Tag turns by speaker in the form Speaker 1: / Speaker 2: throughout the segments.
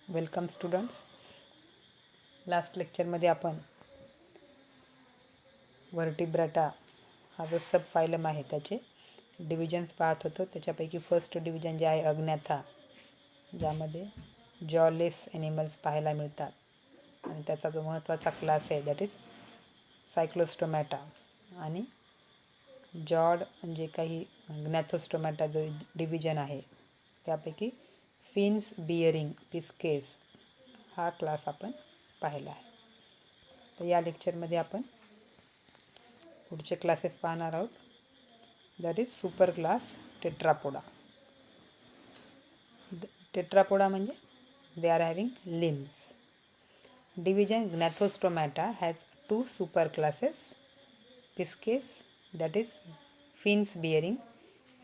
Speaker 1: Welcome students. Last लेक्चरमध्ये आपण व्हर्टिब्रेटा हा जो सब फायलम आहे त्याचे डिव्हिजन्स पाहत होतो. त्याच्यापैकी फर्स्ट डिव्हिजन जे आहे अग्न्याथा, ज्यामध्ये जॉलेस ॲनिमल्स पाहायला मिळतात आणि त्याचा जो महत्त्वाचा क्लास आहे दॅट इज सायक्लोस्टोमॅटा. आणि जॉड जे काही ग्नॅथोस्टोमॅटा जो डिव्हिजन आहे त्यापैकी फिन्स बियरिंग पिस्केस हा क्लास आपण पाहिला आहे. तर या लेक्चरमध्ये आपण पुढचे क्लासेस पाहणार आहोत. That is super class tetrapoda. Tetrapoda म्हणजे they are having limbs. Division gnathostomata has two super classes, pisces that is fins bearing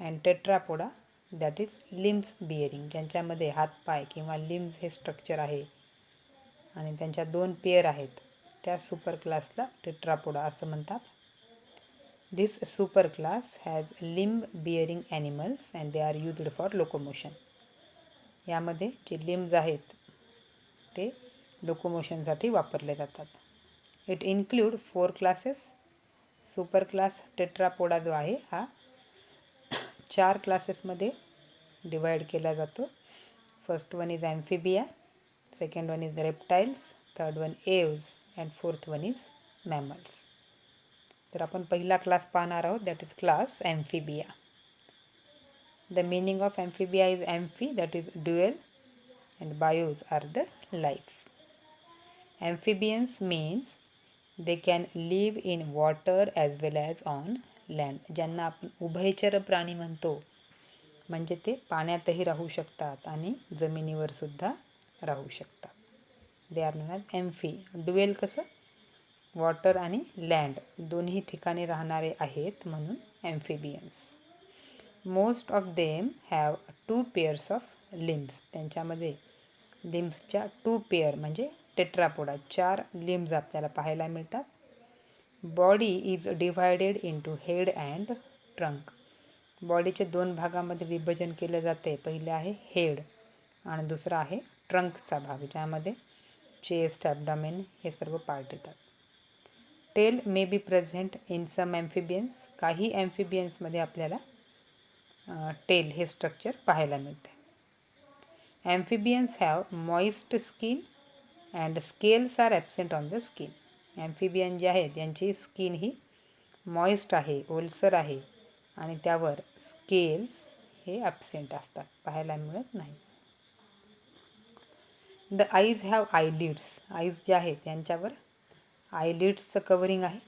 Speaker 1: and tetrapoda that is limbs bearing, ज्यांच्यामध्ये हातपाय किंवा लिम्स हे स्ट्रक्चर आहे आणि त्यांच्या दोन पेअर आहेत. त्या सुपर क्लासला टेट्रापोडा असं म्हणतात. This super class has limb bearing animals and they are used for locomotion. यामध्ये जे लिम्स आहेत ते लोकोमोशनसाठी वापरले जातात. It include 4 classes. Super class tetrapoda जो आहे हा 4 क्लासेसमध्ये डिवाइड केला जातो. First one is amphibia, second one is reptiles, third one aves and fourth one is mammals. तर आपण पहिला क्लास पाहणार आहोत, that is class amphibia. The meaning of ॲम्फिबिया is amphi that is dual and bios are the life. Amphibians means they can live in water as well as on land. ज्यांना आपण उभयचर प्राणी म्हणतो, म्हणजे ते पाण्यातही राहू शकतात आणि जमिनीवर सुद्धा राहू शकतात. They are known as amphi. Dual कसं, वॉटर आणि लँड दोन्ही ठिकाणी राहणारे आहेत म्हणून amphibians. Most of them have 2 pairs of limbs. त्यांच्यामध्ये लिम्सच्या 2 पेअर म्हणजे टेट्रापोडा 4 लिम्स आपल्याला पाहायला मिळतात. Body is divided into head and trunk. बॉडीचे 2 भागामध्ये विभाजन केले जाते. पहिले आहे हेड आणि दुसरा आहे ट्रंकचा भाग, ज्यामध्ये चेस्ट, ॲब्डॉमेन हे सर्व पार्ट येतात. Tail may be present in some amphibians. काही ॲम्फिबियन्समध्ये आपल्याला टेल हे स्ट्रक्चर पाहायला मिळते. Amphibians have moist skin and scales are absent on the skin. Amphibian जे आहेत यांची स्किन ही मॉइस्ट आहे, ओलसर आहे आणि त्यावर स्केल्स हे ॲबसेंट असतात, पाहायला मिळत नाही. The eyes have eyelids. Eyes जे आहेत यांच्यावर आयलिड्सचं कवरिंग आहे.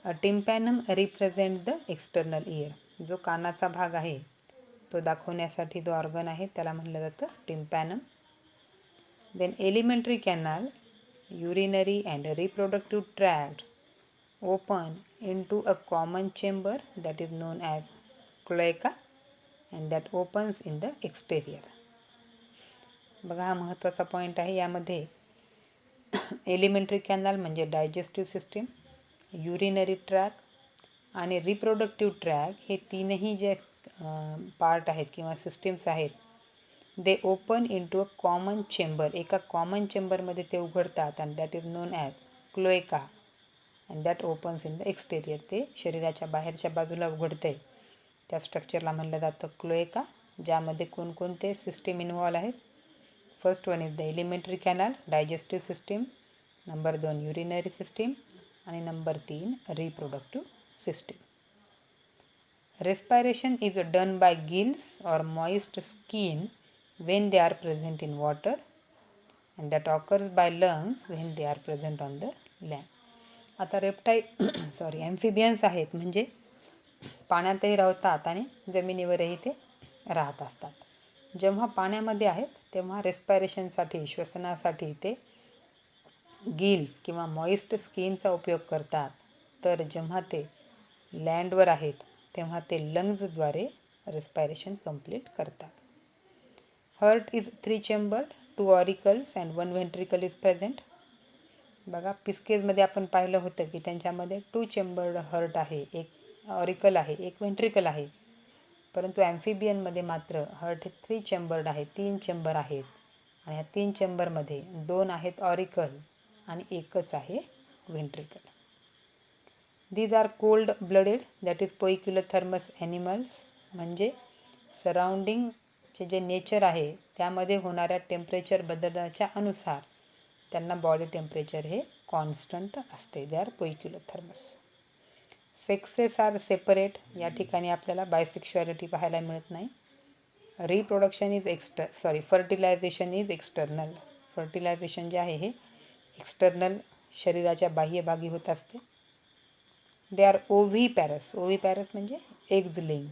Speaker 1: A tympanum represent the external ear. जो कानाचा भाग आहे तो दाखवण्यासाठी जो ऑर्गन आहे त्याला म्हणलं जातं tympanum. Then alimentary canal, urinary and reproductive tracts open into a common chamber that is known as cloaca and that opens in the exterior. बघा, हा महत्त्वाचा पॉईंट आहे. यामध्ये एलिमेंटरी कॅनल म्हणजे डायजेस्टिव्ह सिस्टीम, युरिनरी ट्रॅक आणि reproductive track हे तीनही जे पार्ट आहेत किंवा सिस्टीम्स आहेत दे open into a common chamber. एका कॉमन चेंबरमध्ये ते उघडतात आणि that is non as cloaca and that opens in the exterior. ते शरीराच्या बाहेरच्या बाजूला उघडते, त्या स्ट्रक्चरला म्हणलं जातं क्लोएका, ज्यामध्ये कोणकोणते सिस्टीम इन्व्हॉल्व आहेत. First one is the alimentary canal, digestive system, number 2 urinary system आणि number 3 reproductive system. Respiration is done by gills or moist skin when they are present in water and that occurs by lungs when they are present on the land. आता amphibians आहेत म्हणजे पाण्यातही राहतात आणि जमिनीवरही ते राहत असतात. जेव्हा पाण्यामध्ये आहेत तेव्हा रेस्पायरेशनसाठी, श्वसनासाठी ते गिल्स किंवा मॉइस्ट स्किनचा उपयोग करतात. तर जेव्हा ते लँडवर आहेत तेव्हा ते लंग्सद्वारे रेस्पायरेशन कंप्लीट करतात. Heart is 3 chambered, 2 auricles and 1 ventricle is present. बघा, पिस्केजमध्ये आपण पाहिलं होतं की त्यांच्यामध्ये 2 चेंबर्ड हर्ट आहे, 1 ऑरिकल आहे, 1 व्हेंट्रिकल आहे. परंतु ॲम्फिबियनमध्ये मात्र हर्ट हे 3 चेंबर्ड आहे, 3 चेंबर आहेत आणि या 3 चेंबरमध्ये 2 आहेत ऑरिकल आणि एकच आहे ventricle. These are cold blooded that is poikilothermous animals, म्हणजे सराउंडिंगचे जे नेचर आहे त्यामध्ये होणाऱ्या टेम्परेचर बदलाच्या अनुसार त्यांना बॉडी टेम्परेचर हे कॉन्स्टंट असते. They are poikilothermous. Sexes are separate. या ठिकाणी आपल्याला बायसेक्शुअलिटी पाहायला मिळत नाही. Reproduction is fertilization is external. Fertilization जे आहे हे एक्सटर्नल शरीराच्या बाह्य भागी होत असते. They are oviparous. ओव्हीपॅरस म्हणजे eggs laying.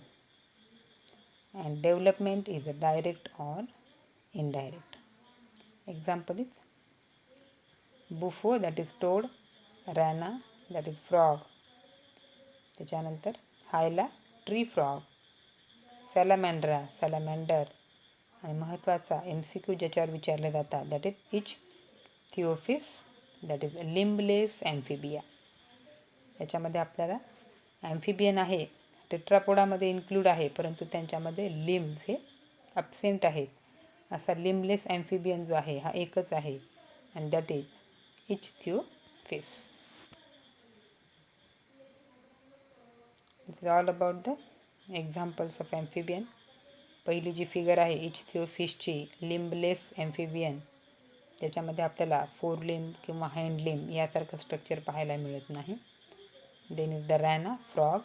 Speaker 1: And development is direct or indirect. Example is bufo that is toad, rana that is frog, त्याच्यानंतर हायला ट्री फ्रॉग, सॅलामँड्रा सॅलामँडर, आणि महत्त्वाचा MCQ ज्याच्यावर विचारले जातात that is ichthyophis that is limbless amphibia. याच्यामध्ये आपल्याला ॲम्फिबियन आहे टेट्रापोडामध्ये इन्क्लूड आहे, परंतु त्यांच्यामध्ये लिम्स हे ॲब्सेंट आहेत. असा लिम्बलेस ॲम्फिबियन जो आहे हा एकच आहे, and that is ichthyophis. It is all about the examples of amphibian. पहिली जी फिगर आहे इचथिओफिसची, लिम्बलेस ॲम्फिबियन, त्याच्यामध्ये आपल्याला फोर लिम्ब किंवा हँड लिम्ब यासारखं स्ट्रक्चर पाहायला मिळत नाही. Then is the rana frog,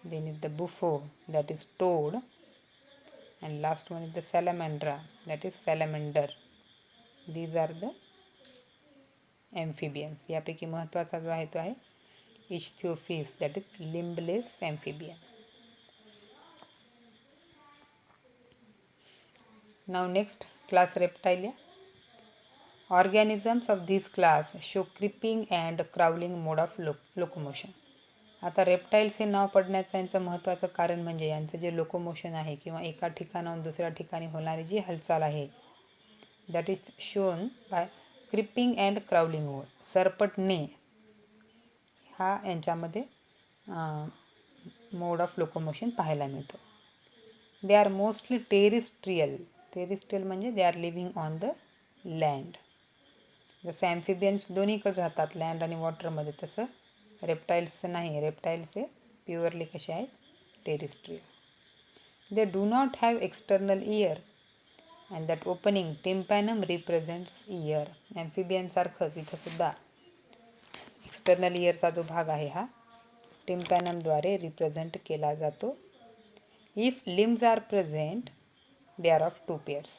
Speaker 1: then is the bufo that is toad, and last one is the salamandra that is salamander. These are the amphibians. यापैकी महत्त्वाचा जो आहे तो आहे ichthyophis that is limbless ॲम्फिबियन. Now next class Reptilia. Organisms of this class show creeping and crawling mode of locomotion. आता reptiles हे नाव पडण्याचं यांचं महत्त्वाचं कारण म्हणजे यांचं जे लोकोमोशन आहे किंवा एका ठिकाणाहून दुसऱ्या ठिकाणी होणारी जी हालचाल आहे that is shown by creeping and crawling mode. सरपटणे हा यांच्यामध्ये मोड ऑफ लोकोमोशन पाहायला मिळतो. They are mostly terrestrial. Terrestrial म्हणजे they are living on the land. जसं ॲम्फिबियन्स दोन्हीकडे राहतात लँड आणि वॉटरमध्ये, तसं रेप्टाइल्सचं नाही. रेप्टाइल्स हे प्युअरली कसे आहेत, terrestrial. They do not have external ear and that opening tympanum represents ear. ॲम्फिबियनसारखंच इथं सुद्धा एक्सटर्नल इयरचा जो भाग आहे हा टिम्पॅनमद्वारे रिप्रेझेंट केला जातो. If limbs are present they are of 2 pairs.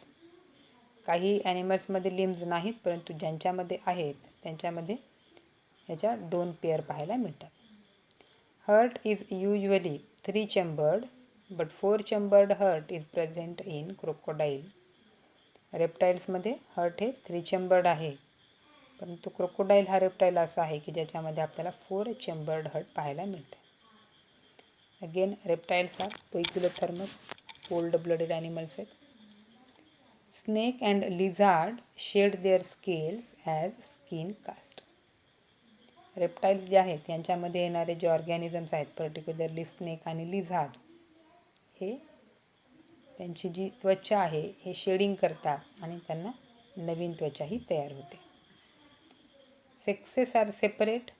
Speaker 1: काही ॲनिमल्समध्ये लिम्स नाहीत, परंतु ज्यांच्यामध्ये आहेत त्यांच्यामध्ये ह्याच्या 2 पेअर पाहायला मिळतात. Heart is usually 3 chambered but 4 chambered heart is present in crocodile. रेप्टाइल्समध्ये हर्ट हे 3 चेंबर्ड आहे, परंतु क्रोकोडाईल हा रेप्टाईल असा आहे की ज्याच्यामध्ये आपल्याला 4 चेंबर्ड हर्ट पाहायला मिळते. Again reptiles are poikilothermous, cold blooded animals आहेत. Snake and lizard shed their scales as skin cast. Reptiles जे आहेत यांच्यामध्ये येणारे जे ऑर्गॅनिझम्स आहेत, पर्टिक्युलरली स्नेक आणि लिझार्ड, हे त्यांची जी त्वचा आहे हे शेडिंग करतात आणि त्यांना नवीन त्वचाही तयार होते. Sexes are separate.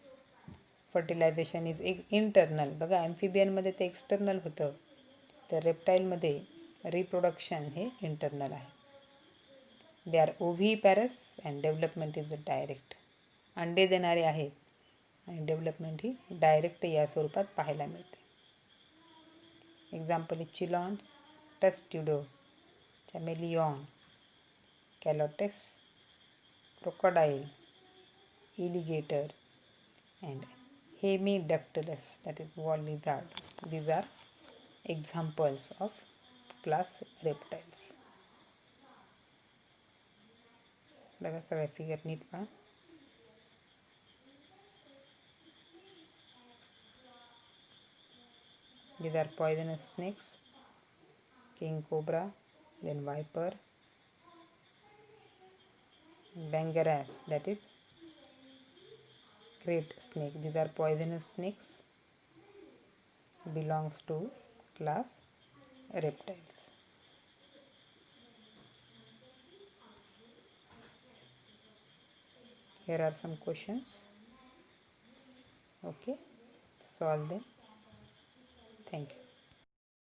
Speaker 1: Fertilization is internal. बघा ॲम्फिबियनमध्ये ते एक्सटर्नल होतं, तर रेप्टाईलमध्ये रिप्रोडक्शन हे इंटरनल आहे. They are oviparous and development is direct. अंडे देणारे आहेत आणि डेव्हलपमेंट ही डायरेक्ट या स्वरूपात पाहायला मिळते. Example is chelone, testudo, chameleon, calotes, crocodile, alligator and Hemidactylus, that is wall lizard. These are examples of class reptiles. बघा सगळ्या फिगर नीट पहा. These are poisonous snakes, king cobra, then viper, Bangaras, that is great snake. These are poisonous snakes, belongs to class reptiles. Here are some questions. Okay, solve them. Thank you.